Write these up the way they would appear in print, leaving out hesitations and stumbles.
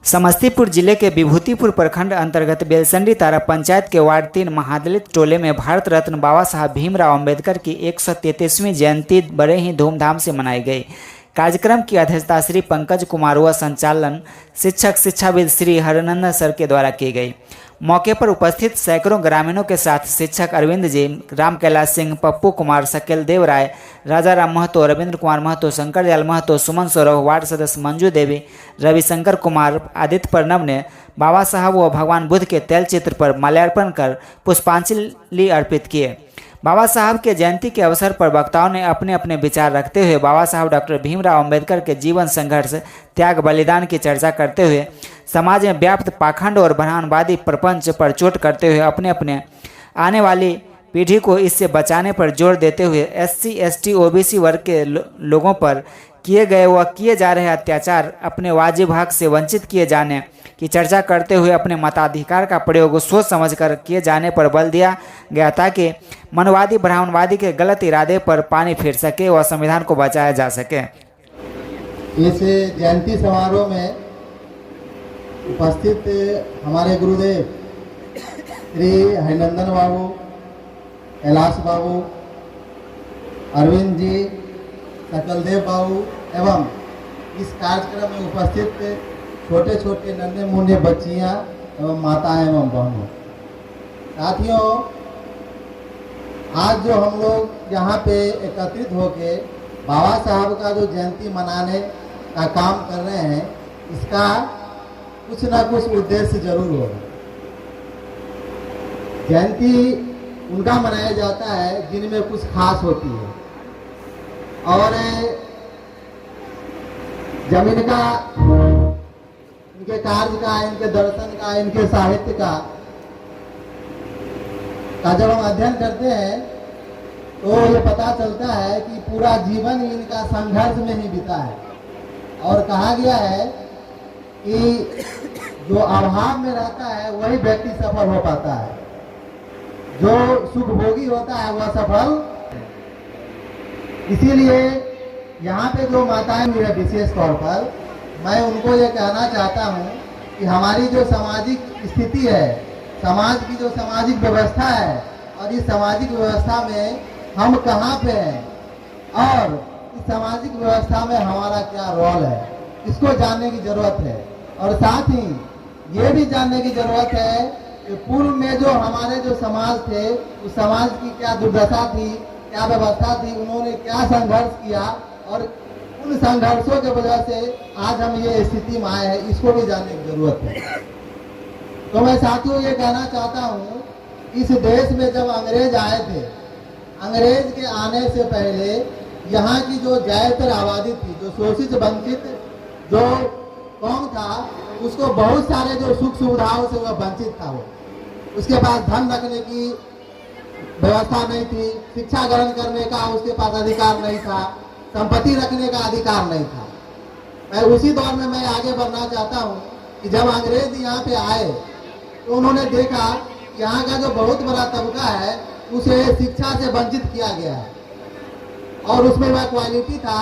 समस्तीपुर जिले के विभूतिपुर प्रखंड अंतर्गत बेलसंडी तारा पंचायत के वार्ड 3 महादलित टोले में भारत रत्न बाबा साहब भीमराव अंबेडकर की 133वीं जयंती बड़े ही धूमधाम से मनाई गई। कार्यक्रम की अध्यक्षता श्री पंकज कुमार व संचालन शिक्षाविद श्री हरनंदन सर के द्वारा की गई। मौके पर उपस्थित सैकड़ों ग्रामीणों के साथ शिक्षक अरविंद जी, राम कैलाश सिंह, पप्पू कुमार, शकील देव राय, राजा राम महतो, रविंद्र कुमार महतो, शंकर दयाल महतो, सुमन सौरभ, वार्ड सदस्य मंजू देवी, रविशंकर कुमार, आदित्य प्रणव ने बाबा साहब व भगवान बुद्ध के तैल चित्र पर माल्यार्पण कर पुष्पांजलि अर्पित किए। बाबा साहब के जयंती के अवसर पर वक्ताओं ने अपने अपने विचार रखते हुए बाबा साहब डॉक्टर भीमराव अंबेडकर के जीवन, संघर्ष, त्याग, बलिदान की चर्चा करते हुए समाज में व्याप्त पाखंड और ब्राह्मणवादी प्रपंच पर चोट करते हुए अपने अपने आने वाली पीढ़ी को इससे बचाने पर जोर देते हुए SC, ST, OBC वर्ग के लोगों पर किए गए व किए जा रहे अत्याचार, अपने वाजिब हक से वंचित किए जाने की चर्चा करते हुए अपने मताधिकार का प्रयोग सोच समझकर किए जाने पर बल दिया गया ताकि मनवादी ब्राह्मणवादी के गलत इरादे पर पानी फिर सके व संविधान को बचाया जा सके। इस जयंती समारोह में उपस्थित हमारे गुरुदेव श्री हरिनंदन बाबू, कैलाश बाबू, अरविंद जी, सकलदेव बाबू एवं इस कार्यक्रम में उपस्थित छोटे छोटे नन्हे मुन्ने बच्चियां एवं माताएं एवं बहनों, साथियों, आज जो हम लोग यहाँ पे एकत्रित होके बाबा साहब का जो जयंती मनाने का काम कर रहे हैं, इसका कुछ ना कुछ उद्देश्य जरूर होगा। जयंती उनका मनाया जाता है जिनमें कुछ खास होती है और जब इनका, इनके कार्य का, इनके दर्शन का, इनके साहित्य का जब हम अध्ययन करते हैं तो ये पता चलता है कि पूरा जीवन इनका संघर्ष में ही बीता है और कहा गया है कि जो अभाव में रहता है वही व्यक्ति सफल हो पाता है, जो सुखभोगी होता है वह सफल। इसीलिए यहाँ पे जो माताएं भी है, विशेष तौर पर मैं उनको ये कहना चाहता हूँ कि हमारी जो सामाजिक स्थिति है, समाज की जो सामाजिक व्यवस्था है और इस सामाजिक व्यवस्था में हम कहाँ पे हैं और इस सामाजिक व्यवस्था में हमारा क्या रोल है, इसको जानने की जरूरत है। और साथ ही ये भी जानने की जरूरत है कि पूर्व में जो हमारे जो समाज थे, उस समाज की क्या दुर्दशा थी, क्या व्यवस्था थी, उन्होंने क्या संघर्ष किया और उन संघर्षों के वजह से आज हम ये स्थिति में आए हैं, इसको भी जानने की जरूरत है। तो मैं साथियों ये कहना चाहता हूँ, इस देश में जब अंग्रेज आए थे, अंग्रेज के आने से पहले यहाँ की जो ज्यादातर आबादी थी, जो शोषित वंचित जो कौम था, उसको बहुत सारे जो सुख सुविधाओं से वह वंचित था। वो उसके पास धन रखने की व्यवस्था नहीं थी, शिक्षा ग्रहण करने का उसके पास अधिकार नहीं था, संपत्ति रखने का अधिकार नहीं था। मैं उसी दौर में मैं आगे बढ़ना चाहता हूँ कि जब अंग्रेज यहाँ पे आए तो उन्होंने देखा यहाँ का जो बहुत बड़ा तबका है उसे शिक्षा से वंचित किया गया है और उसमें वह क्वालिटी था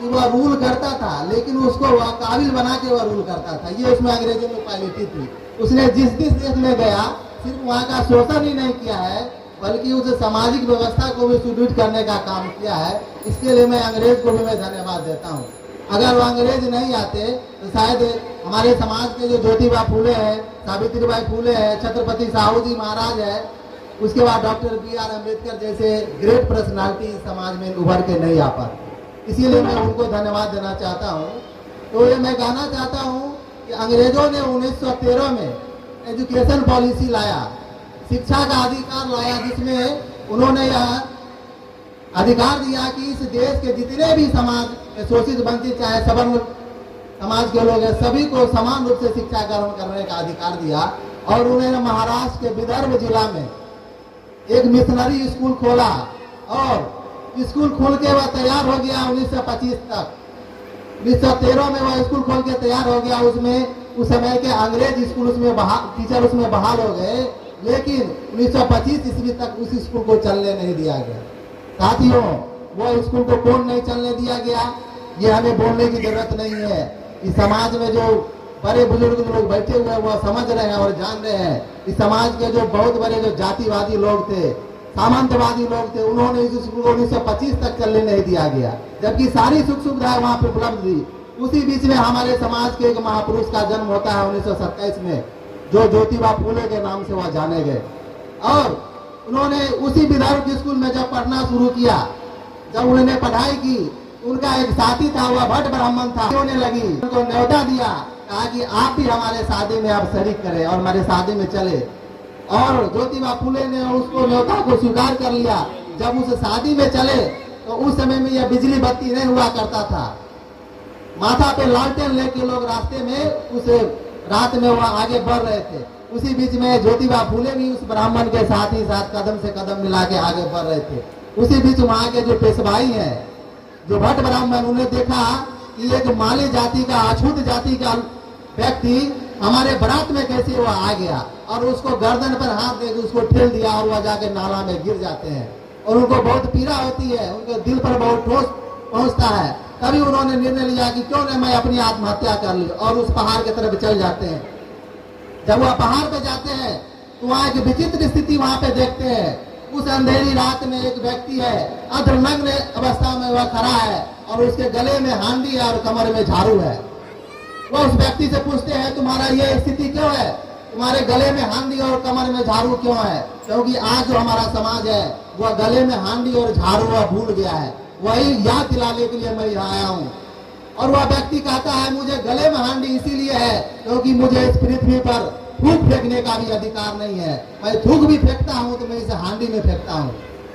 कि वह रूल करता था, लेकिन उसको वह काबिल बना के वह रूल करता था। ये उसमें अंग्रेजों में क्वालिटी थी। उसने जिस देश में गया सिर्फ वहाँ का शोषण ही नहीं किया है बल्कि उस सामाजिक व्यवस्था को भी सुदृढ़ करने का काम किया है। इसके लिए मैं अंग्रेज को भी मैं धन्यवाद देता हूँ। अगर वो अंग्रेज नहीं आते तो शायद हमारे समाज के जो ज्योतिबा फूले है, सावित्रीबाई फूले है, छत्रपति साहू जी महाराज है, उसके बाद डॉक्टर BR अम्बेडकर जैसे ग्रेट पर्सनालिटी समाज में उभर के नहीं आ पाते। इसीलिए मैं उनको धन्यवाद देना चाहता हूँ। तो ये मैं कहना चाहता हूँ कि अंग्रेजों ने 1913 में एजुकेशन पॉलिसी लाया, शिक्षा का अधिकार लाया, जिसमें उन्होंने यह अधिकार दिया कि इस देश के जितने भी समाज शोषित वंचित चाहे सवर्ण समाज के लोग हैं, सभी को समान रूप से शिक्षा ग्रहण करने का अधिकार दिया। और उन्होंने महाराष्ट्र के विदर्भ जिला में एक मिशनरी स्कूल खोला और स्कूल खोल के वह तैयार हो गया 1925 तक। 1913 में वह स्कूल खोल के तैयार हो गया। उसमें उस समय के अंग्रेज स्कूल उसमें टीचर उसमें बहाल हो गए, लेकिन 1925 ईस्वी तक उस स्कूल को चलने नहीं दिया गया। साथियों, वो स्कूल को कौन नहीं चलने दिया गया, ये हमें बोलने की जरूरत नहीं है। इस समाज में जो बड़े बुजुर्ग लोग बैठे हुए हैं, वह समझ रहे हैं और जान रहे हैं कि समाज के जो बहुत बड़े जो जातिवादी लोग थे, सामंतवादी लोग थे, उन्होंने इस स्कूल को 1925 तक चलने नहीं दिया गया, जबकि सारी सुख सुविधाएं वहां पर उपलब्ध थी। उसी बीच में हमारे समाज के एक महापुरुष का जन्म होता है 1927 में, जो ज्योतिबा फूले के नाम से वह जाने गए। और उन्होंने उसी विदर्भ स्कूल में जब पढ़ना शुरू किया, जब उन्होंने पढ़ाई की, उनका एक साथी था, वह भट्ट ब्राह्मण था, होने लगी, उनको न्योता दिया, कहा कि आप भी हमारे शादी में आप शरीक करें और हमारे शादी में चले। और ज्योतिबा फूले ने उसको न्योता को स्वीकार कर लिया। जब उस शादी में चले तो उस समय में यह बिजली बत्ती नहीं हुआ करता था, माथा पे लालटेन लेके लोग रास्ते में उस रात में वह आगे बढ़ रहे थे। उसी बीच में ज्योतिबा फूले भी उस ब्राह्मण के साथ ही साथ कदम से कदम मिला के आगे बढ़ रहे थे। उसी बीच वहां के जो पेशवाई है, जो भट्ट ब्राह्मण, उन्हें देखा कि एक माली जाति का, अछूत जाति का व्यक्ति हमारे बारात में कैसे वह आ गया, और उसको गर्दन पर हाथ देकर उसको ठेल दिया और वह जाके नाला में गिर जाते हैं और उनको बहुत पीड़ा होती है, उनके दिल पर बहुत ठोस पहुंचता है। तभी उन्होंने निर्णय लिया कि क्यों न मैं अपनी आत्महत्या कर ली, और उस पहाड़ की तरफ चल जाते हैं। जब वह पहाड़ पे जाते हैं तो वहाँ एक विचित्र स्थिति वहाँ पे देखते हैं। उस अंधेरी रात में एक व्यक्ति है, अर्धनग्न अवस्था में वह खड़ा है और उसके गले में हांडी है और कमर में झाड़ू है। वह उस व्यक्ति से पूछते हैं, तुम्हारा ये स्थिति क्यों है, तुम्हारे गले में हांडी और कमर में झाड़ू क्यों है? क्योंकि आज जो हमारा समाज है वह गले में हांडी और झाड़ू वह भूल गया है, वही याद दिलाने के लिए मैं यहाँ आया हूँ। और वह व्यक्ति कहता है, मुझे गले में हांडी इसीलिए है क्योंकि मुझे इस पृथ्वी पर थूक फेंकने का भी अधिकार नहीं है, मैं थूक भी फेंकता हूँ तो मैं इसे हांडी में फेंकता हूँ।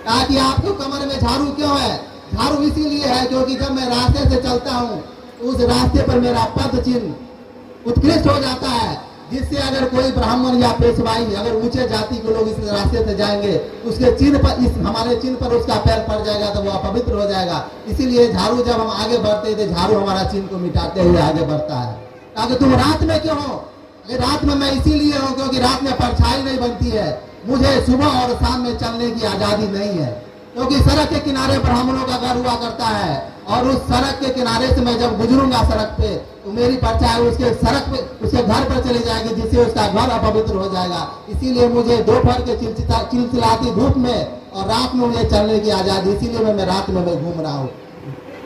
कहा कि आपको कमर में झाड़ू क्यों है? झाड़ू इसीलिए है क्योंकि जब मैं रास्ते से चलता हूँ उस रास्ते पर मेरा पद चिन्ह उत्कृष्ट हो जाता है, जिससे अगर कोई ब्राह्मण या पेशवाई, अगर ऊंचे जाति के लोग इस रास्ते से जाएंगे, उसके चिन्ह पर, इस हमारे चिन्ह पर उसका पैर पड़ जाएगा तो वह अपवित्र हो जाएगा। इसीलिए झाड़ू, जब हम आगे बढ़ते हैं तो झाड़ू हमारा चिन्ह को मिटाते हुए आगे बढ़ता है। ताकि तुम रात में क्यों हो? अगर रात में मैं इसीलिए हूँ क्योंकि रात में परछाई नहीं बनती है, मुझे सुबह और शाम में चलने की आजादी नहीं है। क्योंकि सड़क के किनारे ब्राह्मणों का घर हुआ करता है और उस सड़क के किनारे से मैं जब गुजरूंगा सड़क पे तो मेरी परछाई उसके सड़क पे, उसके घर पर चली जाएगी, जिससे उसका घर अपवित्र हो जाएगा। इसीलिए मुझे दोपहर के चिलचिलाती धूप में और रात में मुझे चलने की आजादी, इसीलिए मैं रात में घूम रहा हूँ।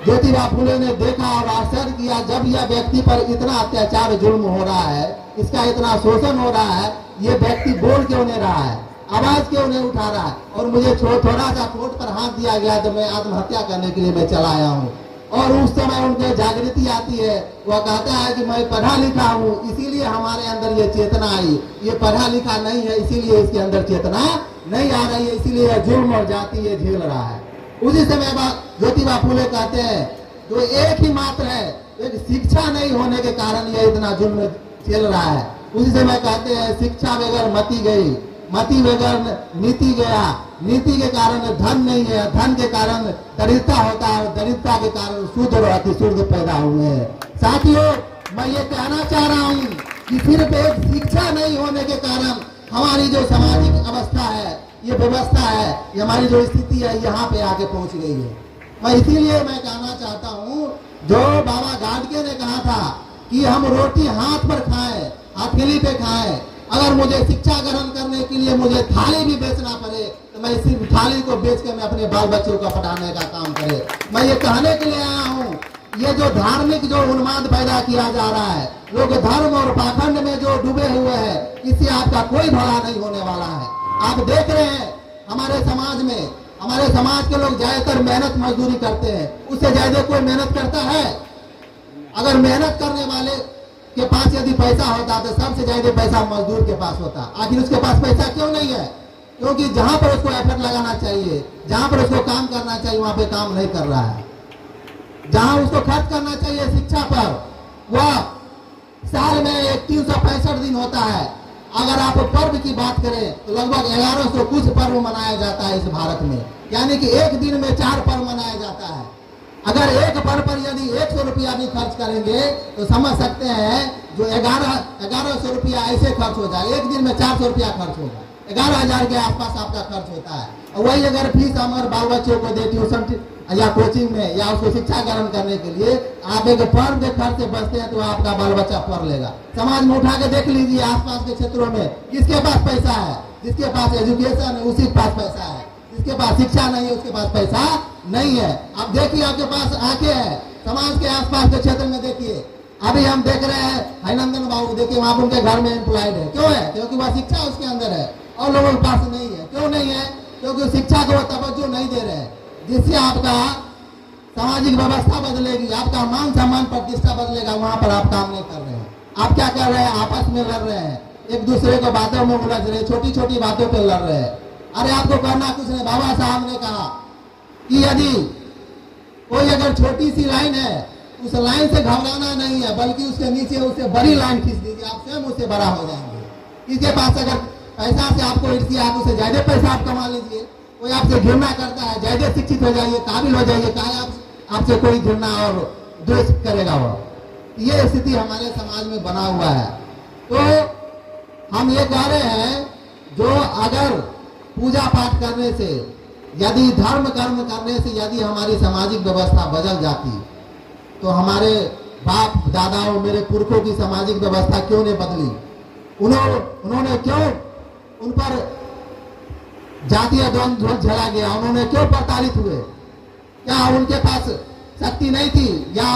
ज्योतिबा फूले ने देखा और आश्चर्य किया, जब यह व्यक्ति पर इतना अत्याचार जुल्म हो रहा है, इसका इतना शोषण हो रहा है, ये व्यक्ति बोल क्यों नहीं रहा है, आवाज क्यों नहीं उठा रहा है? और मुझे थोड़ा सा ठोट पर हाथ दिया गया तो मैं आत्महत्या करने के लिए मैं चला आया हूँ। और उस समय उनके जागृति आती है, वह कहता है कि मैं पढ़ा लिखा हूँ, इसीलिए हमारे अंदर ये चेतना आई। ये पढ़ा लिखा नहीं है, इसीलिए इसके अंदर चेतना नहीं आ रही है, इसीलिए जुल्म और जाति ये झेल रहा है। उसी समय ज्योतिबा फूले कहते हैं, जो एक ही मात्र है, एक शिक्षा नहीं होने के कारण ये इतना जुल्म झेल रहा है। उसी समय कहते हैं, शिक्षा बगैर मति गई, मति बगैर नीति गया, नीति के कारण धन नहीं है, धन के कारण दरिद्रता होता है, दरिद्रता के कारण शुद्ध और अतिशुद्ध पैदा हुए हैं। साथियों, मैं ये कहना चाह रहा हूँ कि सिर्फ एक शिक्षा नहीं होने के कारण हमारी जो सामाजिक अवस्था है, ये व्यवस्था है, ये हमारी जो स्थिति है, यहाँ पे आके पहुँच गई है। मैं इसीलिए मैं कहना चाहता हूँ, जो बाबा गाडगे ने कहा था कि हम रोटी हाथ पर खाएं, हथेली पे खाएं, अगर मुझे शिक्षा ग्रहण करने के लिए मुझे थाली भी बेचना पड़े तो मैं सिर्फ थाली को बेच के मैं अपने बाल बच्चों को पढ़ाने का काम करे। मैं ये कहने के लिए आया हूँ, ये जो धार्मिक जो उन्माद पैदा किया जा रहा है, लोग धर्म और पाखंड में जो डूबे हुए हैं, इससे आपका कोई भला नहीं होने वाला है। आप देख रहे हैं हमारे समाज में, हमारे समाज के लोग ज्यादातर मेहनत मजदूरी करते हैं, उससे ज्यादा कोई मेहनत करता है? अगर मेहनत करने वाले के पास यदि पैसा होता तो सबसे ज्यादा पैसा मजदूर के पास होता। आखिर उसके पास पैसा क्यों नहीं है? क्योंकि जहां पर उसको एफर्ट लगाना चाहिए, जहां पर उसको काम करना चाहिए, वहां पे काम नहीं कर रहा है। जहां उसको खर्च करना चाहिए शिक्षा पर, वह साल में 365 दिन होता है। अगर आप पर्व की बात करें तो लगभग 1100 कुछ पर्व मनाया जाता है इस भारत में, यानी कि एक दिन में 4 पर्व मनाया जाता है। अगर एक पर्व पर यदि 100 रुपया भी खर्च करेंगे तो समझ सकते हैं जो 1100 रुपया ऐसे खर्च हो जाए, एक दिन में 400 रुपया खर्च होगा, 11,000 के आसपास आपका खर्च होता है। और वही अगर फीस हमारे बाल बच्चों को दे, ट्यूशन या कोचिंग में या उसको शिक्षा ग्रहण करने के लिए आप एक फर्म के खर्च से बचते हैं तो आपका बाल बच्चा पढ़ लेगा। समाज में उठा के देख लीजिए आसपास के क्षेत्रों में किसके पास पैसा है, जिसके पास एजुकेशन है उसी के पास पैसा है, जिसके पास शिक्षा नहीं है उसके पास पैसा नहीं है। अब देखिए आपके पास आके है समाज के आसपास के क्षेत्र में देखिए, अभी हम देख रहे हैं हरिनंदन बाबू, देखिए वहां उनके घर में एम्प्लॉयड है, क्यों है? क्योंकि वह शिक्षा उसके अंदर है और लोगों के पास नहीं है। क्यों नहीं है? क्योंकि शिक्षा को वो तवज्जो नहीं दे रहे हैं, जिससे आपका सामाजिक व्यवस्था बदलेगी, आपका मान सम्मान प्रतिष्ठा बदलेगा, वहां पर आप काम नहीं कर रहे हैं। आप क्या कर रहे हैं? आपस में लड़ रहे हैं, एक दूसरे को बातों में उलझ रहे हैं, छोटी छोटी बातों पे लड़ रहे हैं। अरे आपको करना कुछ नहीं। बाबा साहब ने कहा कि यदि कोई अगर छोटी सी लाइन है उस लाइन से घबराना नहीं है, बल्कि उसके नीचे उससे बड़ी लाइन खींच दीजिए, आप स्वयं उससे बड़ा हो जाएंगे। किसके पास अगर पैसा से आपको ईर्ष्या है, उससे ज्यादा पैसा आप कमा लीजिए। कोई आपसे घृणा करता है, ज्यादा शिक्षित हो जाइए, काबिल हो जाइए, कहा आपसे कोई घृणा और द्वेष करेगा वो। ये स्थिति हमारे समाज में बना हुआ है। तो हम ये कह रहे हैं, जो अगर पूजा पाठ करने से, यदि धर्म कर्म करने से यदि हमारी सामाजिक व्यवस्था बदल जाती, तो हमारे बाप दादाओं, मेरे पुरखों की सामाजिक व्यवस्था क्यों नहीं बदली? उन्होंने क्यों उन पर जातीय द्वंद्व झला गया? उन्होंने क्यों प्रताड़ित हुए? क्या उनके पास शक्ति नहीं थी? या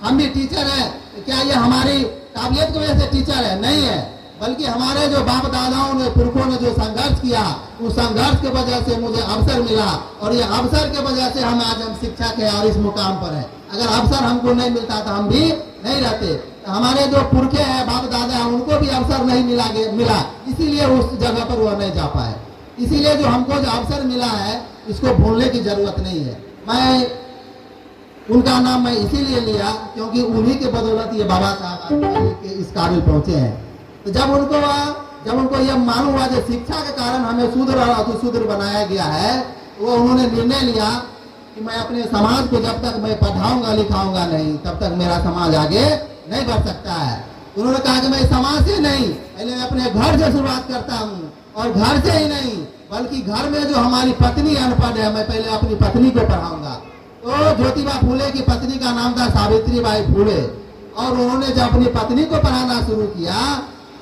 हम भी टीचर हैं, क्या ये हमारी काबिलियत की वजह से टीचर है? नहीं है, बल्कि हमारे जो बाप दादाओं ने, पुरखों ने जो संघर्ष किया, उस संघर्ष के वजह से मुझे अवसर मिला, और ये अवसर के वजह से हम आज शिक्षा के और इस मुकाम पर हैं। अगर अवसर हमको नहीं मिलता तो हम भी नहीं रहते। हमारे जो पुरखे हैं, बाप दादा हैं, उनको भी अवसर नहीं मिला, इसीलिए उस जगह पर वह नहीं जा पाए। इसीलिए जो हमको जो अवसर मिला है, इसको भूलने की जरूरत नहीं है। मैं उनका नाम मैं इसीलिए लिया क्योंकि उन्हीं के बदौलत ये बाबा साहब इस काबिल पहुंचे हैं। तो जब उनको यह मालूम हुआ कि शिक्षा के कारण हमें शूद्र और अतिशूद्र बनाया गया है, वो उन्होंने निर्णय लिया कि मैं अपने समाज को जब तक मैं पढ़ाऊंगा लिखाऊंगा नहीं, तब तक मेरा समाज आगे नहीं बढ़ सकता है। उन्होंने कहा कि मैं समाज से नहीं, पहले मैं अपने घर से शुरुआत करता हूँ, और घर से ही नहीं बल्कि घर में जो हमारी पत्नी अनपढ़ है, मैं पहले अपनी पत्नी को पढ़ाऊंगा। तो ज्योतिबा फूले की पत्नी का नाम था सावित्रीबाई फूले, और उन्होंने जब अपनी पत्नी को पढ़ाना शुरू किया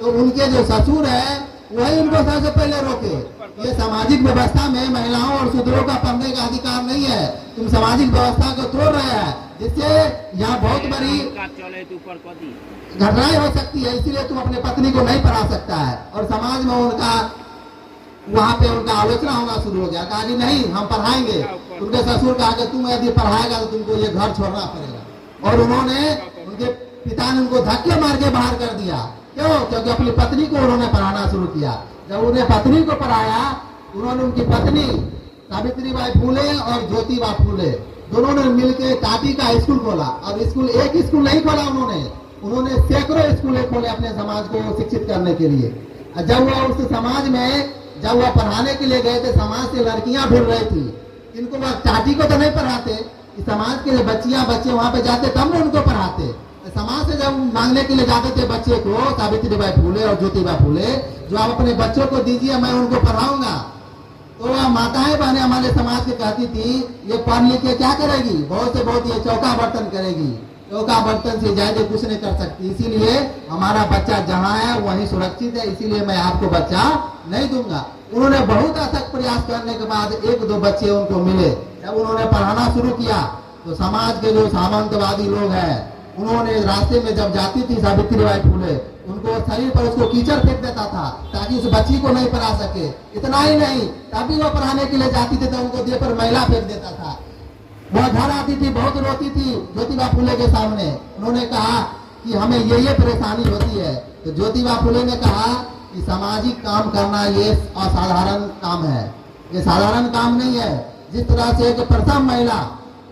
तो उनके जो ससुर है वही उनको सबसे पहले रोके। ये सामाजिक व्यवस्था में महिलाओं और शूद्रों का पढ़ने का अधिकार नहीं है, तुम सामाजिक व्यवस्था को तोड़ रहे हैं, जिससे यहाँ बहुत बड़ी घटनाएं हो सकती है। इसीलिए तुम अपने पत्नी को नहीं पढ़ा सकता है। और समाज में वहाँ पे उनका आलोचना होना शुरू हो गया। कहा कि नहीं, हम पढ़ाएंगे। उनके ससुर कहा कि तुम यदि पढ़ाएगा तो तुमको ये घर छोड़ना पड़ेगा। और उनके पिता ने उनको धक्के मार के बाहर कर दिया। क्यों? क्योंकि अपनी पत्नी को उन्होंने पढ़ाना शुरू किया। जब उन्हें पत्नी को पढ़ाया, उन्होंने उनकी पत्नी सावित्रीबाई फूले और ज्योतिबा फूले दोनों ने मिलकर टाटी का स्कूल खोला। और स्कूल एक स्कूल नहीं खोला, उन्होंने सैकड़ों स्कूलें खोले अपने समाज को शिक्षित करने के लिए। जब वह उस समाज में जब वह पढ़ाने के लिए गए थे, समाज से लड़कियां भिड़ रही थी, इनको वह टाटी को तो नहीं पढ़ाते, समाज के बच्चियां बच्चे वहां पे जाते तब न उनको पढ़ाते। समाज से जब मांगने के लिए जाते थे बच्चे को, सावित्रीबाई फूले और ज्योतिबा फूले, जो आप अपने बच्चों को दीजिए, मैं उनको पढ़ाऊंगा, तो वह माताएं बहने हमारे समाज के कहती थी, ये पढ़ लिख के क्या करेगी? बहुत से बहुत ये चौका बर्तन करेगी, चौका बर्तन से ज्यादा कुछ नहीं कर सकती। इसीलिए हमारा बच्चा जहाँ है वहीं सुरक्षित है, इसीलिए मैं आपको बच्चा नहीं दूंगा। उन्होंने बहुत अथक प्रयास करने के बाद एक दो बच्चे उनको मिले। जब उन्होंने पढ़ाना शुरू किया तो समाज के जो सामंतवादी लोग हैं, उन्होंने रास्ते में जब जाती थी सावित्रीबाई फूले, उनको शरीर पर उसको कीचड़ फेंक देता था ताकि उस बच्ची को नहीं पढ़ा सके। इतना ही नहीं, तभी वो पढ़ाने के लिए जाती थी तो उनको देह पर मैला फेंक देता था। वह घर आती थी, बहुत रोती थी ज्योतिबा फूले के सामने। उन्होंने कहा कि हमें ये परेशानी होती है। तो ज्योतिबा फूले ने कहा कि सामाजिक काम करना ये असाधारण काम है, ये साधारण काम नहीं है। जिस तरह से एक प्रथम महिला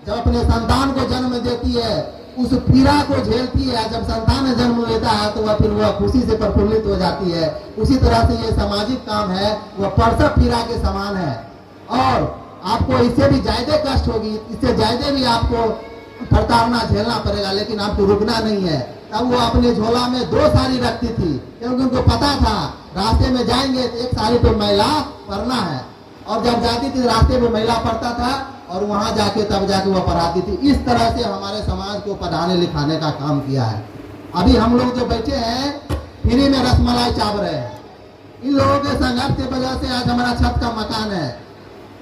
जब अपने संतान को जन्म देती है, उस पीड़ा को झेलती है, जब संतान जन्म लेता है तो वह खुशी से प्रफुल्लित हो जाती है। उसी तरह से ये सामाजिक काम है, वह प्रसव पीड़ा के समान है। और आपको इससे भी ज्यादा कष्ट होगी, इससे ज्यादा भी आपको प्रताड़ना झेलना पड़ेगा, लेकिन आपको रुकना नहीं है। तब वो अपने झोला में 2 साड़ी रखती थी, क्योंकि उनको पता था रास्ते में जाएंगे तो एक साड़ी पे मैला पड़ना है। और जब जाती थी रास्ते में मैला पड़ता था और वहाँ जाके तब जाके वो पढ़ाती थी। इस तरह से हमारे समाज को पढ़ाने लिखाने का काम किया है। अभी हम लोग जो बैठे हैं फ्री में रसमलाई चाव रहे हैं, इन लोगों के संघर्ष की वजह से आज हमारा छत का मकान है।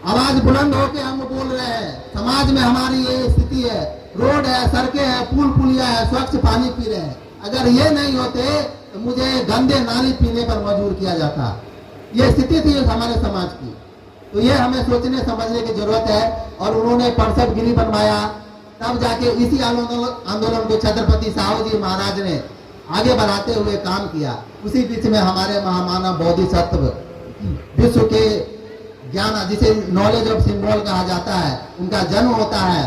आवाज बुलंद होके हम बोल रहे हैं। समाज में हमारी ये स्थिति है, रोड है, सड़कें हैं, पुल पुलिया है, स्वच्छ पानी पी रहे हैं। अगर ये नहीं होते तो मुझे गंदे नाली पीने पर मजबूर किया जाता। ये स्थिति थी हमारे समाज की। तो ये हमें सोचने समझने की जरूरत है। और उन्होंने परसद गिरी बनवाया, तब जाके इसी आंदोलन को छत्रपति साहू जी महाराज ने आगे बढ़ाते हुए काम किया। उसी बीच में हमारे महामानव बोधिसत्व विश्व के ज्ञान, जिसे नॉलेज ऑफ सिंबल कहा जाता है, उनका जन्म होता है।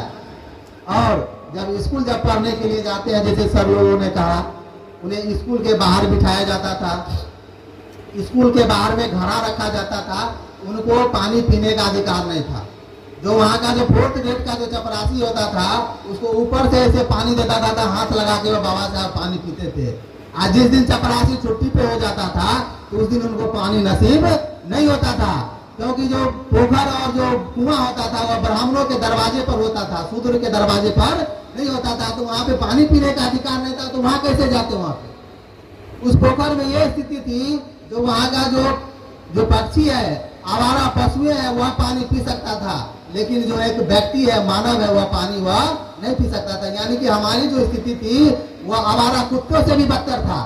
और जब स्कूल जब पढ़ने के लिए जाते हैं, जैसे सब लोगों ने कहा, उन्हें स्कूल के बाहर बिठाया जाता था, स्कूल के बाहर में घड़ा रखा जाता था। उनको पानी पीने का अधिकार नहीं था। जो वहाँ का जो फोर्थ ग्रेड का जो चपरासी होता था, उसको ऊपर से ऐसे पानी देता था, हाथ लगा के वो बाबा साहब पानी पीते थे। आज जिस दिन चपरासी छुट्टी पे हो जाता था तो उस दिन उनको पानी नसीब नहीं होता था, क्योंकि जो पोखर और जो कुआं होता था वह ब्राह्मणों के दरवाजे पर होता था, शूद्र के दरवाजे पर नहीं होता था। तो वहाँ पे पानी पीने का अधिकार नहीं था, तो वहाँ कैसे जाते? वहाँ पे उस पोखर में ये स्थिति थी, जो वहाँ का जो पक्षी है, आवारा पशुएं है, वह पानी पी सकता था, लेकिन जो एक व्यक्ति है, मानव है, वह पानी वह नहीं पी सकता था। यानी कि हमारी जो स्थिति थी वह आवारा कुत्तों से भी बदतर था।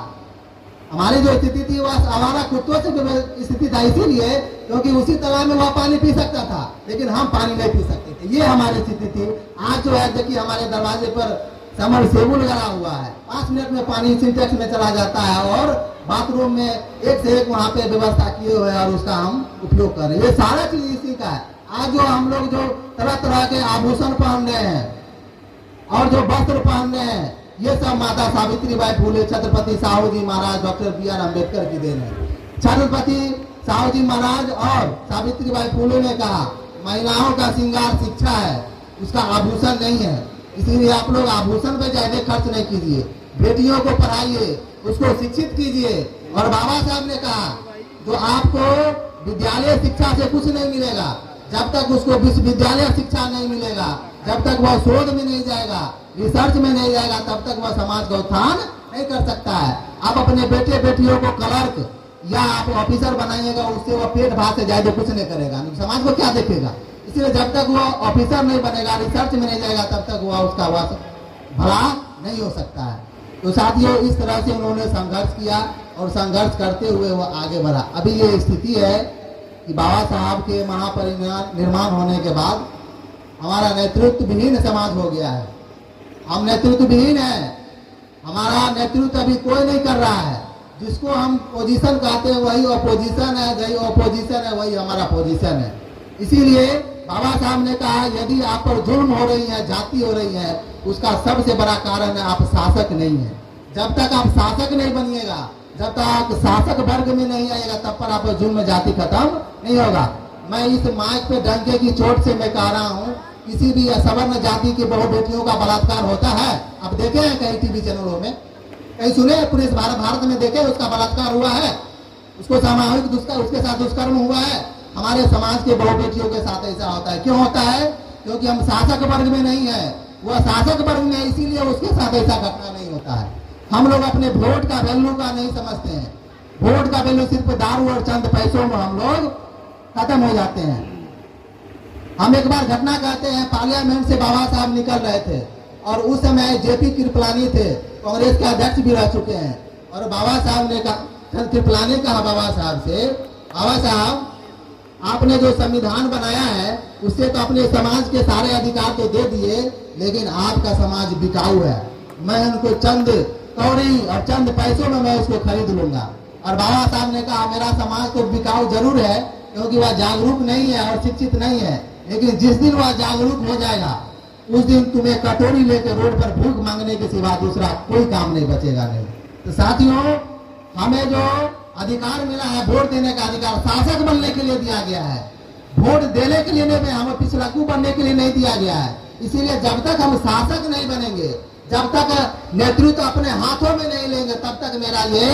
हमारी जो स्थिति थी वह आवारा कुत्तों से भी स्थिति था, इसीलिए क्योंकि उसी तरह में वह पानी पी सकता था, लेकिन हम पानी नहीं पी सकते थे। ये हमारी स्थिति थी। आज जो है देखिए, हमारे दरवाजे पर समरसेबुल लगा हुआ है, 5 मिनट में पानी सिंटेक्स में चला जाता है, और बाथरूम में एक से एक वहाँ पे व्यवस्था किए हुए हैं और उसका हम उपयोग कर रहे हैं। ये सारा चीज इसी का है। आज जो हम लोग जो तरह तरह के आभूषण पहन रहे हैं और जो वस्त्र पहन रहे हैं, ये सब माता सावित्रीबाई फुले, छत्रपति साहू जी महाराज, डॉक्टर B.R. अम्बेडकर की देन है। छत्रपति साहू जी महाराज और सावित्रीबाई फुले ने कहा, महिलाओं का श्रृंगार शिक्षा है, उसका आभूषण नहीं है। इसीलिए आप लोग आभूषण पे ज्यादा खर्च नहीं कीजिए, बेटियों को पढ़ाइए, उसको शिक्षित कीजिए। और बाबा साहब ने कहा, जो आपको विद्यालय शिक्षा से कुछ नहीं मिलेगा, जब तक उसको विश्वविद्यालय शिक्षा नहीं मिलेगा, जब तक वह शोध में नहीं जाएगा, रिसर्च में नहीं जाएगा, तब तक वह समाज का उत्थान नहीं कर सकता है। आप अपने बेटे बेटियों को क्लर्क या आप ऑफिसर बनाइएगा, उससे वह पेट भात से ज्यादा कुछ नहीं करेगा, समाज को क्या देखेगा। इसलिए जब तक वह ऑफिसर नहीं बनेगा, रिसर्च में नहीं जाएगा, तब तक वह उसका भला नहीं हो सकता है। तो साथियों, इस तरह से उन्होंने संघर्ष किया और संघर्ष करते हुए वह आगे बढ़ा। अभी ये स्थिति है कि बाबा साहब के महापरिनिर्वाण होने के बाद हमारा नेतृत्व विहीन समाज हो गया है। हम नेतृत्व विहीन है, हमारा नेतृत्व अभी कोई नहीं कर रहा है। जिसको हम पोजीशन कहते हैं वही अपोजिशन है, जही अपोजिशन है वही हमारा पोजीशन है। इसीलिए बाबा साहब ने कहा, यदि आप पर जुल्म हो रही है, जाति हो रही है, उसका सबसे बड़ा कारण है आप शासक नहीं है। जब तक आप शासक नहीं बनिएगा, जब तक शासक वर्ग में नहीं आएगा, तब पर आप जुल्म जाति खत्म नहीं होगा। मैं इस माइक पे डंके की चोट से मैं कह रहा हूँ, किसी भी असवर्ण जाति की बहु बेटियों का बलात्कार होता है? आप देखे हैं कहीं टीवी चैनलों में, कहीं सुने पुलिस भारत में देखे उसका बलात्कार हुआ है, उसको सामूहिक उसके साथ दुष्कर्म हुआ है? हमारे समाज के बहु बेटियों के साथ ऐसा होता है। क्यों होता है? क्योंकि हम शासक वर्ग में नहीं है, वह शासक वर्ग में है, इसीलिए उसके साथ ऐसा घटना नहीं होता है। हम लोग अपने वोट का वैल्यू का नहीं समझते हैं। वोट का वैल्यू सिर्फ दारू और चंद पैसों में हम लोग खत्म हो जाते हैं। हम एक बार घटना कहते हैं, पार्लियामेंट से बाबा साहब निकल रहे थे और उस समय JP कृपलानी थे, कांग्रेस के अध्यक्ष भी रह चुके हैं। और बाबा साहब ने कहा, कृपलानी कहा बाबा साहब से, बाबा साहब आपने जो संविधान बनाया है उससे तो अपने समाज के सारे अधिकार तो दे दिए, लेकिन आपका समाज बिकाऊ है। मैं उनको चंद कौड़ी और चंद पैसों में मैं उसको खरीद लूंगा। और बाबा साहब ने कहा, मेरा समाज तो बिकाऊ जरूर है, क्योंकि वह जागरूक नहीं है और शिक्षित नहीं है, लेकिन जिस दिन वह जागरूक हो जाएगा, उस दिन तुम्हें कटोरी लेकर रोड पर भूख मांगने के सिवा दूसरा कोई काम नहीं बचेगा नहीं। तो साथियों, हमें जो अधिकार मिला है वोट देने का अधिकार, शासक बनने के लिए दिया गया है, वोट देने के लिए नहीं, हमें पिछड़कू बनने के लिए नहीं दिया गया है। इसीलिए जब तक हम शासक नहीं बनेंगे, जब तक नेतृत्व अपने हाथों में नहीं लेंगे, तब तक मेरा ये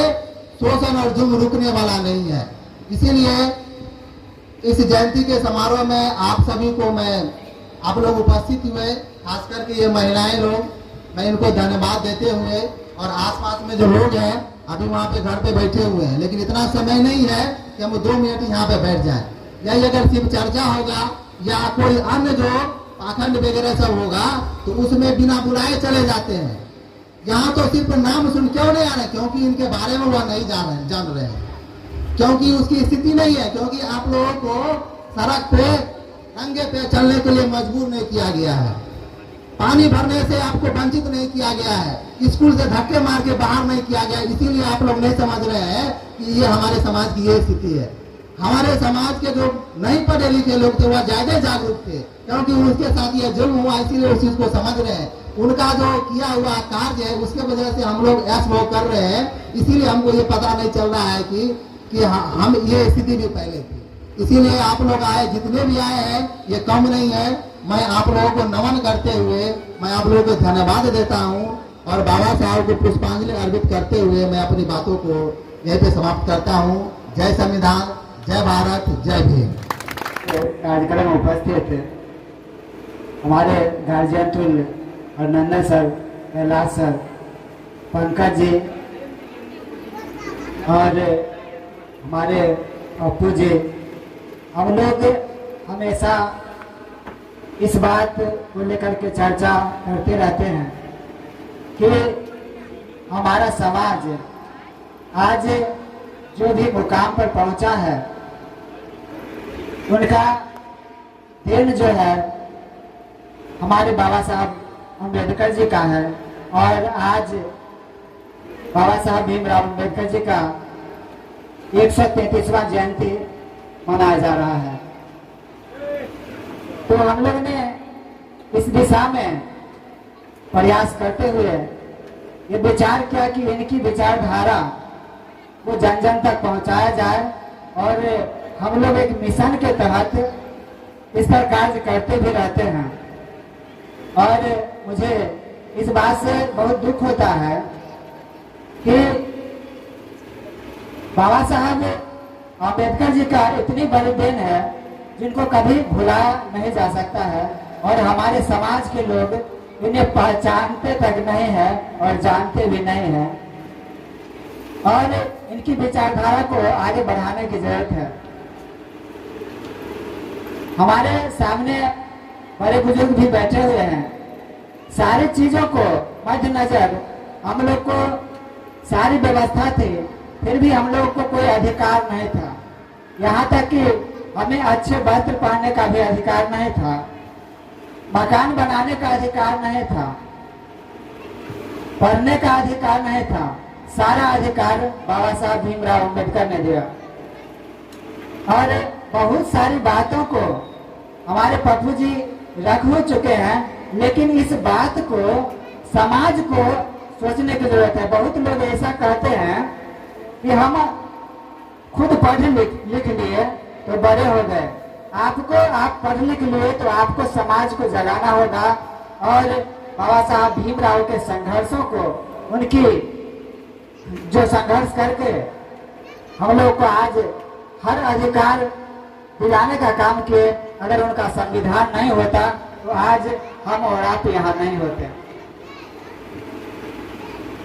शोषण और जुल्म रुकने वाला नहीं है। इसीलिए इस जयंती के समारोह में आप सभी को मैं आप लोग उपस्थित हुए, खास करके ये महिलाएं लोग, मैं इनको धन्यवाद देते हुए, और आसपास में जो लोग हैं अभी वहाँ पे घर पे बैठे हुए हैं, लेकिन इतना समय नहीं है कि हम 2 मिनट यहाँ पे बैठ जाएं। यही अगर शिव चर्चा होगा या कोई अन्य जो पाखंड वगैरह सब होगा तो उसमें बिना बुलाए चले जाते हैं। यहाँ तो सिर्फ नाम सुन क्यों नहीं आ रहे? क्योंकि इनके बारे में वह नहीं जान रहे हैं, क्योंकि उसकी स्थिति नहीं है, क्योंकि आप लोगों को सड़क पे नंगे पे चलने के लिए मजबूर नहीं किया गया है, पानी भरने से आपको वंचित नहीं किया गया है, स्कूल से धक्के मार के बाहर नहीं किया गया। इसीलिए आप लोग नहीं समझ रहे हैं कि ये हमारे समाज की ये स्थिति है। हमारे समाज के जो नहीं पढ़े लिखे लोग थे वह ज्यादा जागरूक थे, क्योंकि उनके साथ ये जुल्म हुआ, इसीलिए उस चीज को समझ रहे हैं। उनका जो किया हुआ कार्य है उसके वजह से हम लोग ऐश भोग कर रहे हैं, इसीलिए हमको ये पता नहीं चल रहा है कि हम ये स्थिति भी पहले थी। इसीलिए आप लोग आए, जितने भी आए हैं ये कम नहीं है। मैं आप लोगों को नमन करते हुए मैं आप लोगों को धन्यवाद देता हूँ, और बाबा साहब को पुष्पांजलि अर्पित करते हुए मैं अपनी बातों को यहीं पे समाप्त करता हूँ। जय संविधान, जय भारत, जय भीम। कार्यक्रम में उपस्थित हमारे गार्जियन तुल्य और नंदन सर, कैलाश सर, पंकज जी और हमारे पप्पू जी, हम लोग हमेशा इस बात को लेकर के चर्चा करते रहते हैं कि हमारा समाज आज जो भी मुकाम पर पहुंचा है उनका देन जो है हमारे बाबा साहब अम्बेडकर जी का है, और आज बाबा साहब भीमराव अम्बेडकर जी का 133वां जयंती मनाया जा रहा है। तो हम लोग ने इस दिशा में प्रयास करते हुए ये विचार किया कि इनकी विचारधारा वो जन जन तक पहुंचाया जाए, और हम लोग एक मिशन के तहत इस पर कार्य करते भी रहते हैं। और मुझे इस बात से बहुत दुख होता है कि बाबा साहब अम्बेडकर जी का इतनी बड़ी देन है जिनको कभी भुलाया नहीं जा सकता है, और हमारे समाज के लोग इन्हें पहचानते तक नहीं है और जानते भी नहीं है, और इनकी विचारधारा को आगे बढ़ाने की जरूरत है। हमारे सामने बड़े बुजुर्ग भी बैठे हुए हैं, सारी चीजों को मद्देनजर हम लोग को सारी व्यवस्था थी, फिर भी हम लोग को कोई अधिकार नहीं था। यहाँ तक कि हमें अच्छे वस्त्र पहनने का भी अधिकार नहीं था, मकान बनाने का अधिकार नहीं था, पढ़ने का अधिकार नहीं था। सारा अधिकार बाबा साहब भीमराव अम्बेडकर ने दिया, और बहुत सारी बातों को हमारे पप्पू जी रख हो चुके हैं, लेकिन इस बात को समाज को सोचने की जरूरत है। बहुत लोग ऐसा कहते हैं कि हम खुद पढ़ लिख लिए तो बड़े हो गए। आप पढ़ लिख लिए तो आपको समाज को जगाना होगा, और बाबा साहब भीमराव के संघर्षों को, उनकी जो संघर्ष करके हम लोग को आज हर अधिकार दिलाने का काम किए। अगर उनका संविधान नहीं होता तो आज हम और आप यहाँ नहीं होते।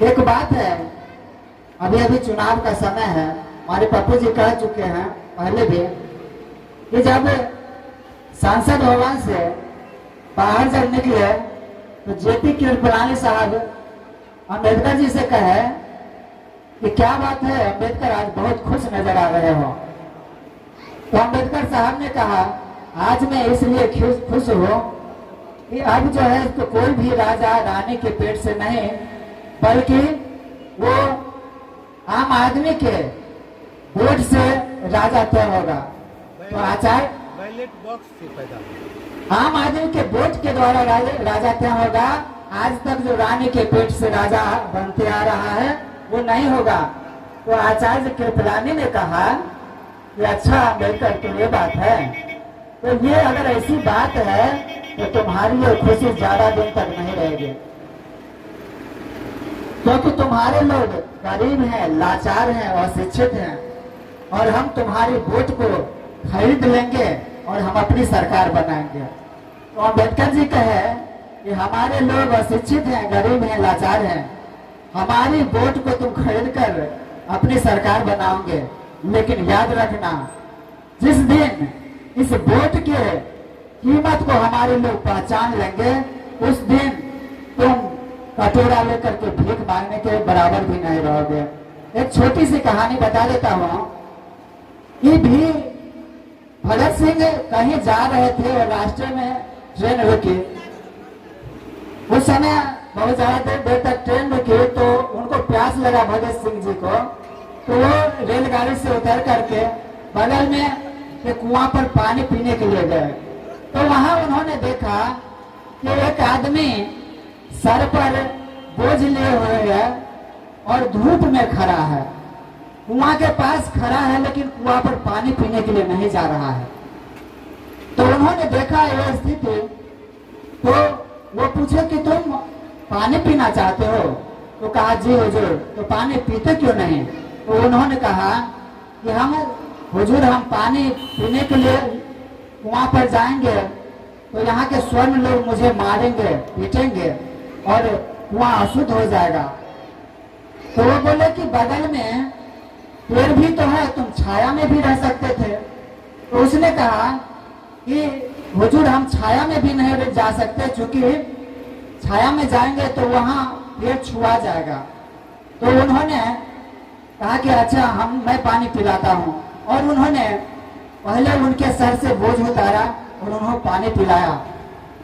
एक बात है, अभी अभी चुनाव का समय है, हमारे पप्पू जी कह चुके हैं पहले भी कि जब सांसद भवन से बाहर जब निकले तो जेपी कृपलानी साहब अम्बेडकर जी से कहे कि क्या बात है अम्बेडकर, आज बहुत खुश नजर आ रहे हो। तो अम्बेडकर साहब ने कहा, आज मैं इसलिए खुश हूँ कि अब जो है तो कोई भी राजा रानी के पेट से नहीं, बल्कि वो आम आदमी के वोट से राजा तय होगा। तो आचार्य बैलेट बॉक्स से पैदा, आम आदमी के वोट के द्वारा राजा तय होगा। आज तक जो रानी के पेट से राजा बनते आ रहा है वो नहीं होगा। तो आचार्य कृपलानी ने कहा कि अच्छा अम्बेडकर, तो ये बात है, तो ये अगर ऐसी बात है तो तुम्हारी ये खुशी ज्यादा दिन तक नहीं रहेगी, क्योंकि तुम्हारे लोग गरीब हैं, लाचार हैं, अशिक्षित हैं, और हम तुम्हारी वोट को खरीद लेंगे और हम अपनी सरकार बनाएंगे। तो अम्बेडकर जी कहे कि हमारे लोग अशिक्षित हैं, गरीब हैं, लाचार हैं, हमारी वोट को तुम खरीद कर अपनी सरकार बनाओगे, लेकिन याद रखना जिस दिन इस वोट के कीमत को हमारे लोग पहचान लेंगे, उस दिन तुम कटोरा लेकर के भीख मांगने के बराबर भी नहीं रहोगे। एक छोटी सी कहानी बता देता हूँ कि भी भगत सिंह कहीं जा रहे थे और रास्ते में ट्रेन रुकी। उस समय बहुत ज्यादा देर तक ट्रेन रुकी तो उनको प्यास लगा भगत सिंह जी को, तो वो रेलगाड़ी से उतर करके बगल में के कुआं पर पानी पीने के लिए गए। तो वहां उन्होंने देखा कि एक आदमी सर पर बोझ लिए हुए है और धूप में खड़ा है, कुआं के पास खड़ा है, लेकिन कुआं पर पानी पीने के लिए नहीं जा रहा है। तो उन्होंने देखा यह स्थिति, तो वो पूछे कि तुम पानी पीना चाहते हो? तो कहा जी हुजूर। तो पानी पीते क्यों नहीं? तो उन्होंने कहा कि हुजूर हम पानी पीने के लिए कुआं पर जाएंगे तो यहाँ के स्वर्ण लोग मुझे मारेंगे, पीटेंगे और कुआं अशुद्ध हो जाएगा। तो वो बोले कि बगल में पेड़ भी तो है, तुम छाया में भी रह सकते थे। तो उसने कहा कि हुजूर हम छाया में भी नहीं जा सकते, क्योंकि छाया में जाएंगे तो वहां पेड़ छुआ जाएगा। तो उन्होंने कहा कि अच्छा मैं पानी पिलाता हूँ, और उन्होंने पहले उनके सर से बोझ उतारा और उन्होंने पानी पिलाया।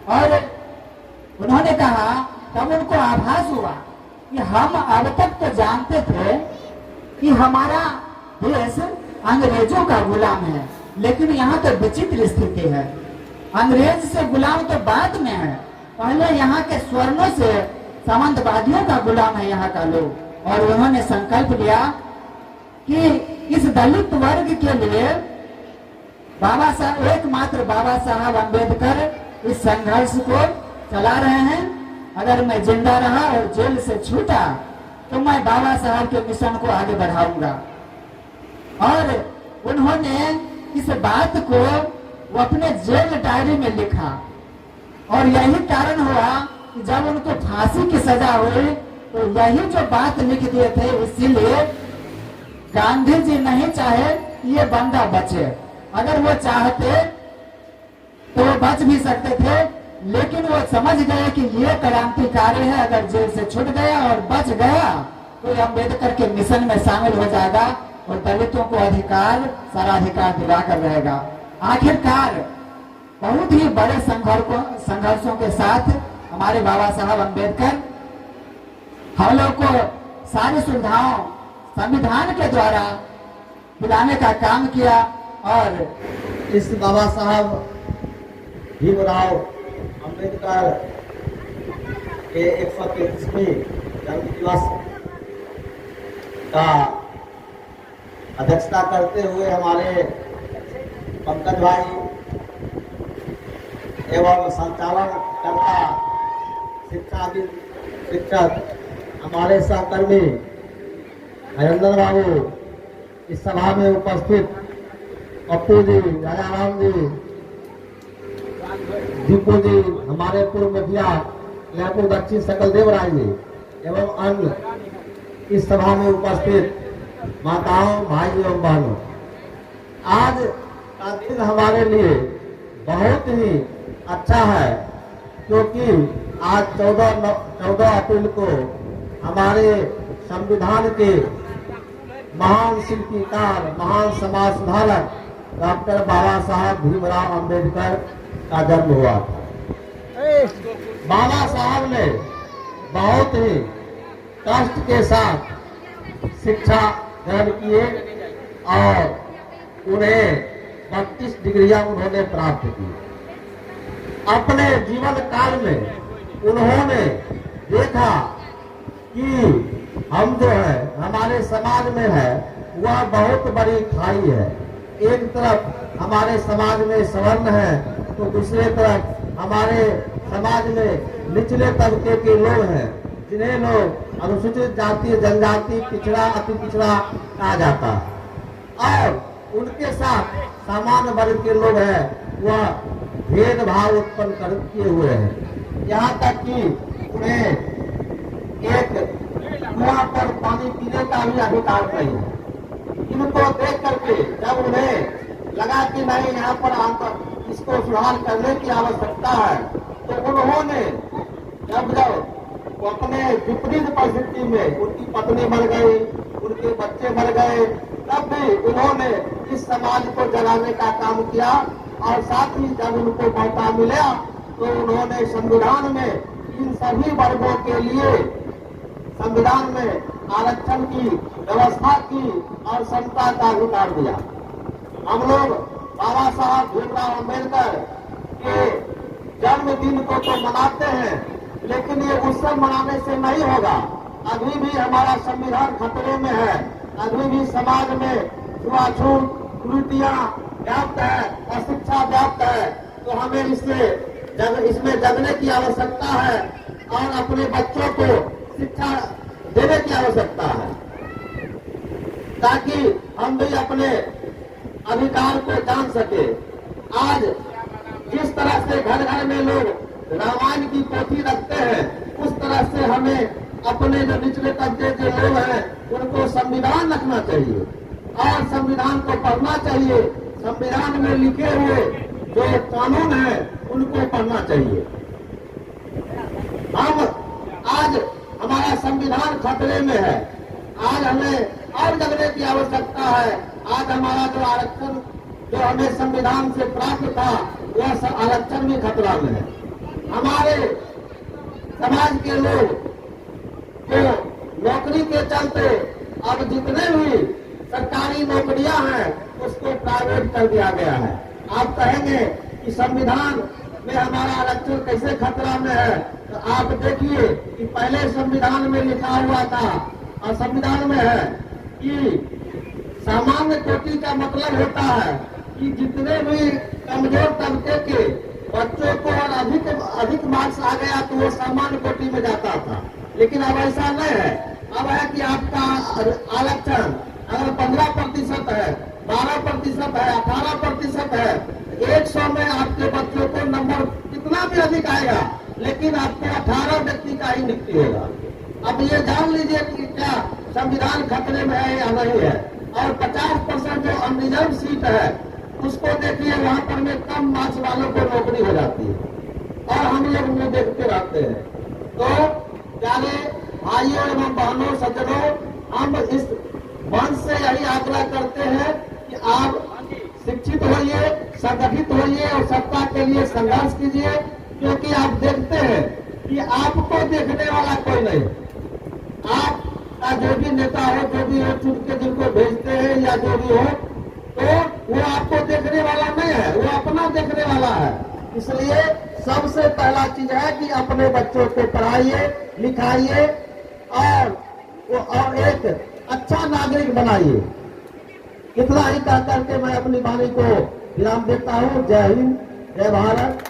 और उन्होंने कहा, तब उनको आभास हुआ कि हम अब तक तो जानते थे कि हमारा देश अंग्रेजों का गुलाम है, लेकिन यहाँ तो विचित्र स्थिति है। अंग्रेज से गुलाम तो बाद में है, पहले यहाँ के स्वर्णों से सामंतवादियों का गुलाम है यहाँ का लोग। और उन्होंने संकल्प लिया कि इस दलित वर्ग के लिए एकमात्र बाबा साहब अम्बेडकर इस संघर्ष को चला रहे हैं। अगर मैं जिंदा रहा और जेल से छूटा तो मैं बाबा साहब के मिशन को आगे बढ़ाऊंगा। और उन्होंने इस बात को वो अपने जेल डायरी में लिखा, और यही कारण हुआ कि जब उनको फांसी की सजा हुई तो यही जो बात लिख दिए थे। इसीलिए गांधी जी नहीं चाहे ये बंदा बचे, अगर वो चाहते तो वो बच भी सकते थे, लेकिन वो समझ गए कि ये क्रांतिकारी है, अगर जेल से छूट गया और बच गया तो अम्बेडकर के मिशन में शामिल हो जाएगा और दलितों को सारा अधिकार दिलाकर रहेगा। आखिरकार बहुत ही बड़े संघर्षों के साथ हमारे बाबा साहब अम्बेडकर हम लोग को सारी सुविधाओं संविधान के द्वारा दिलाने का काम किया। और इस बाबा साहब भीमराव अम्बेडकर के 133वें जन्म दिवस का अध्यक्षता करते हुए हमारे पंकज भाई एवं संचालनकर्ता शिक्षक हमारे सहकर्मी हरिंदर बाबू, इस सभा में उपस्थित पप्पू जी, राजाराम जी, दीपू जी, हमारे पूर्व मुखिया लहपुर दक्षिण सकल देव राय जी एवं अन्य इस सभा में उपस्थित माताओं, भाई एवं बहनों, आज का दिन हमारे लिए बहुत ही अच्छा है, क्योंकि आज 14 अप्रैल को हमारे संविधान के महान शिल्पीकार, महान समाज सुधारक डॉक्टर बाबा साहब भीमराव अम्बेडकर का जन्म हुआ था। बाबा साहब ने बहुत ही कष्ट के साथ शिक्षा ग्रहण किए और उन्हें 32 डिग्रियां उन्होंने प्राप्त की। अपने जीवन काल में उन्होंने देखा कि हम जो है हमारे समाज में है वह बहुत बड़ी खाई है। एक तरफ हमारे समाज में सवर्ण है तो दूसरे तरफ हमारे समाज में निचले तबके के लोग हैं, जिन्हें लोग अनुसूचित जाति, जनजाति, पिछड़ा, अति पिछड़ा कहा जाता है। और उनके साथ सामान्य वर्ग के लोग हैं वह भेदभाव उत्पन्न कर किए हुए हैं। यहाँ तक कि उन्हें एक कुआं पर पानी पीने का भी अधिकार नहीं है। इनको देख करके जब उन्हें लगा कि नहीं यहाँ पर आकर इसको सुधार करने की आवश्यकता है, तो उन्होंने जब वो अपने विपरीत परिस्थिति में उनकी पत्नी मर गई, उनके बच्चे मर गए, तब भी उन्होंने इस समाज को जगाने का काम किया। और साथ ही जब उनको मौका मिला तो उन्होंने संविधान में इन सभी वर्गों के लिए संविधान में आरक्षण की व्यवस्था की और समता का अधिकार दिया। हम लोग बाबा साहब भीमराव अम्बेडकर के जन्मदिन को तो मनाते हैं, लेकिन ये उत्सव मनाने से नहीं होगा। अभी भी हमारा संविधान खतरे में है, अभी भी समाज में छुआछूत, कुरीतियां व्याप्त है, अशिक्षा व्याप्त है। तो हमें इसमें जगने की आवश्यकता है और अपने बच्चों को शिक्षा देने की आवश्यकता है, ताकि हम भी अपने अधिकार को जान सके। आज जिस तरह से घर घर में लोग रामायण की पोथी रखते हैं, उस तरह से हमें अपने जो निचले तबके के लोग हैं उनको संविधान रखना चाहिए और संविधान को पढ़ना चाहिए। संविधान में लिखे हुए जो कानून है उनको पढ़ना चाहिए। हम आज हमारा संविधान खतरे में है, आज हमें और जगने की आवश्यकता है। आज हमारा जो आरक्षण जो हमें संविधान से प्राप्त था, वह आरक्षण भी खतरा में है। हमारे समाज के लोग तो नौकरी के चलते अब जितने भी सरकारी नौकरियां हैं उसको प्राइवेट कर दिया गया है। आप कहेंगे कि संविधान में हमारा आरक्षण कैसे खतरा में है, तो आप देखिए कि पहले संविधान में लिखा हुआ था और संविधान में है कि सामान्य कोटि का मतलब होता है कि जितने भी कमजोर तबके के बच्चों को और अधिक मार्क्स आ गया तो वो सामान्य कोटि में जाता था। लेकिन अब ऐसा नहीं है। अब है कि आपका आरक्षण अगर 15% है, 12% है, 18% है, 100 में आपके बच्चों को नंबर कितना भी अधिक आएगा, लेकिन आपको 18 व्यक्ति का ही नियुक्ति होगा। अब ये जान लीजिए कि क्या संविधान खतरे में है या नहीं है। और 50% जो अनरिजर्व सीट है उसको देखिए, वहां पर में कम मार्क्स वालों को नौकरी हो जाती है और हम लोग उन्हें देखते रहते हैं। तो प्यारे भाइयों एवं बहनों, सज्जनों, हम इस मंच से यही आग्रह करते हैं कि आप शिक्षित होइए, संगठित होइए और सत्ता के लिए संघर्ष कीजिए, क्योंकि आप देखते हैं कि आपको देखने वाला कोई नहीं। आपका जो भी नेता हो, जो भी हो, चुन के जिनको भेजते हैं या जो भी हो, तो वो आपको देखने वाला नहीं है, वो अपना देखने वाला है। इसलिए सबसे पहला चीज है कि अपने बच्चों को पढ़ाइए, लिखाइए और एक अच्छा नागरिक बनाइए। इतना ही कह करके मैं अपनी वाणी को विराम देता हूँ। जय हिंद, जय भारत।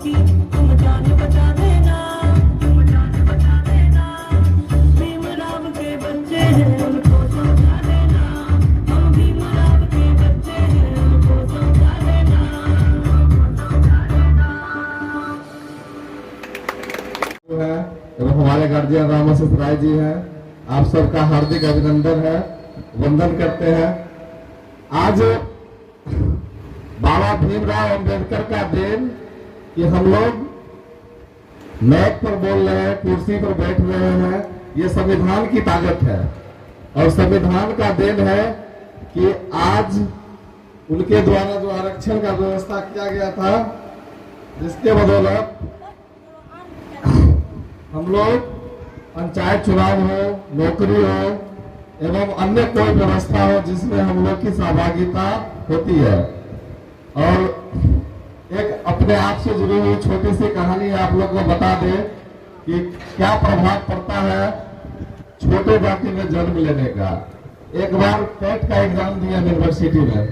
की तुम जान बचा देना, तुम जान बचा देना। भीमराव के बच्चे हैं उनको समझा देना, हम भीमराव के बच्चे हैं उनको समझा देना, समझा देना। है एवं हमारे गार्जियन रामाशीष राय जी हैं, आप सबका हार्दिक अभिनंदन है, वंदन करते हैं। आज बाबा भीमराव अंबेडकर का दिन कि हम लोग मैक पर बोल रहे हैं, कुर्सी पर बैठ रहे हैं, ये संविधान की ताकत है और संविधान का देन है कि आज उनके द्वारा जो आरक्षण का व्यवस्था किया गया था, जिसके बदौलत हम लोग पंचायत चुनाव हो, नौकरी हो एवं अन्य कोई व्यवस्था हो जिसमें हम लोग की सहभागिता होती है। और एक अपने आप से जुड़ी हुई छोटी सी कहानी आप लोग को बता दे कि क्या प्रभाव पड़ता है छोटे जाति में जन्म लेने का। एक बार टेट का एग्जाम दिया यूनिवर्सिटी में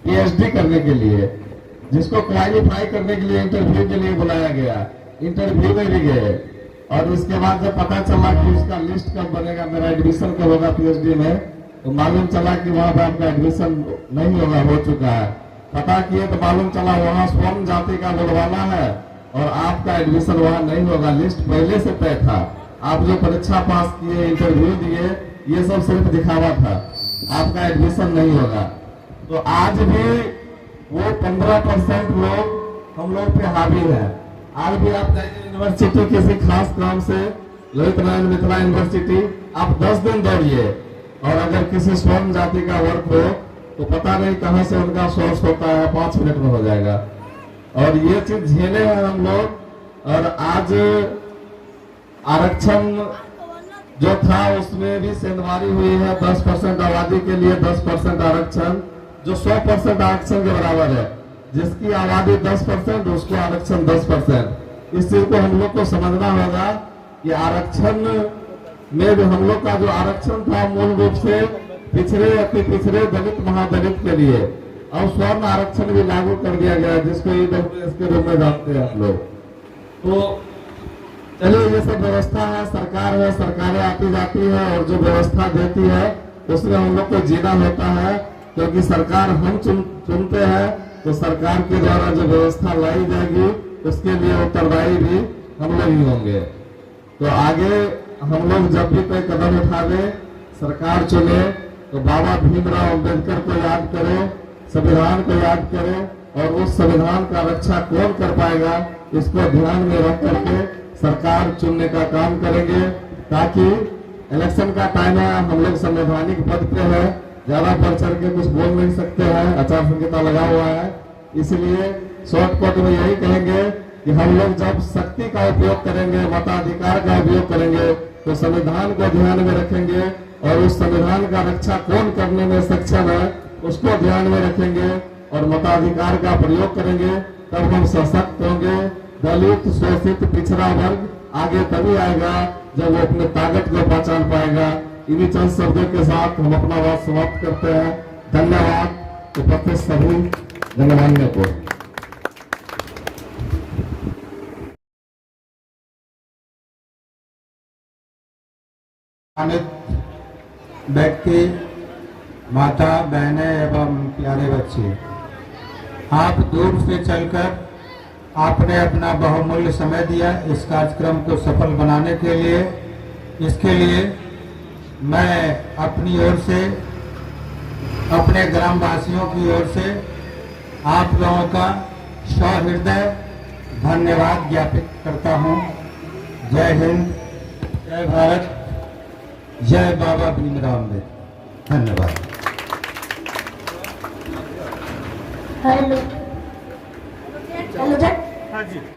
पीएचडी करने के लिए, जिसको क्वालिफाई करने के लिए इंटरव्यू के लिए बुलाया गया, इंटरव्यू में भी गए और उसके बाद जब पता चला कि उसका लिस्ट कब बनेगा, मेरा एडमिशन कब होगा पीएचडी में, तो मालूम चला कि वहां पर आपका एडमिशन नहीं होगा, हो चुका है। पता किए तो मालूम चला वहां स्वर्ण जाति का बुलवाना है और आपका एडमिशन वहां नहीं होगा, लिस्ट पहले से तय था। आप जो परीक्षा पास किए, इंटरव्यू दिए, ये सब सिर्फ दिखावा था, आपका एडमिशन नहीं होगा। तो आज भी वो 15% लोग हम लोग पे हावी है। आज भी आप जाइए यूनिवर्सिटी किसी खास काम से, ललित नारायण मिथिला यूनिवर्सिटी, आप 10 दिन दौड़िए और अगर किसी स्वर्ण जाति का वर्क हो तो पता नहीं कहां से उनका सोर्स होता है, 5 मिनट में हो जाएगा। और ये चीज झेले हैं हम लोग। और आज आरक्षण जो था उसमें भी सेंधमारी हुई है, 10% आबादी के लिए 10% आरक्षण, जो 100% आरक्षण के बराबर है। जिसकी आबादी 10% उसको आरक्षण 10%। इस चीज को हम लोग को समझना होगा कि आरक्षण में भी हम लोग का जो आरक्षण था मूल रूप से पिछड़े अति पिछड़े दलित महादलित के लिए, और स्वर्ण आरक्षण भी लागू कर दिया गया जिसको ईडब्ल्यूएस के रूप में जानते हैं आप लोग। तो चलिए ये सब व्यवस्था है, सरकार है, सरकारें आती जाती है और जो व्यवस्था देती है उसमें हम लोग को जीना होता है, क्योंकि सरकार हम चुनते हैं तो सरकार के द्वारा जो व्यवस्था लाई जाएगी उसके लिए उत्तरदायी भी हम लोग ही होंगे। तो आगे हम लोग जब भी कोई कदम उठावे, सरकार चुने, तो बाबा भीमराव अंबेडकर को याद करें, संविधान को याद करें और उस संविधान का रक्षा कौन कर पाएगा इसको ध्यान में रख करके सरकार चुनने का काम करेंगे। ताकि इलेक्शन का टाइम है, हम लोग संवैधानिक पद पे है, ज्यादा बढ़ चढ़ के कुछ बोल नहीं सकते हैं, आचार संहिता लगा हुआ है। इसलिए शॉर्टकट में यही कहेंगे कि हम लोग जब शक्ति का उपयोग करेंगे, मताधिकार का उपयोग करेंगे, तो संविधान को ध्यान में रखेंगे और उस संविधान का रक्षा कौन करने में सक्षम है उसको ध्यान में रखेंगे और मताधिकार का प्रयोग करेंगे। तब हम सशक्त होंगे। दलित, शोषित, पिछड़ा वर्ग आगे तभी आएगा जब वो अपने ताकत को पहचान पाएगा। इन्हीं चंद शब्दों के साथ हम अपना बात समाप्त करते हैं। धन्यवाद उपस्थित सभी गणमान्य को। व्यक्ति, माता, बहनें एवं प्यारे बच्चे, आप दूर से चलकर आपने अपना बहुमूल्य समय दिया इस कार्यक्रम को सफल बनाने के लिए। इसके लिए मैं अपनी ओर से, अपने ग्रामवासियों की ओर से आप लोगों का सहृदय धन्यवाद ज्ञापित करता हूँ। जय हिंद, जय भारत, जय बाबा भीमराव अम्बेडकर। धन्यवाद। Hello hello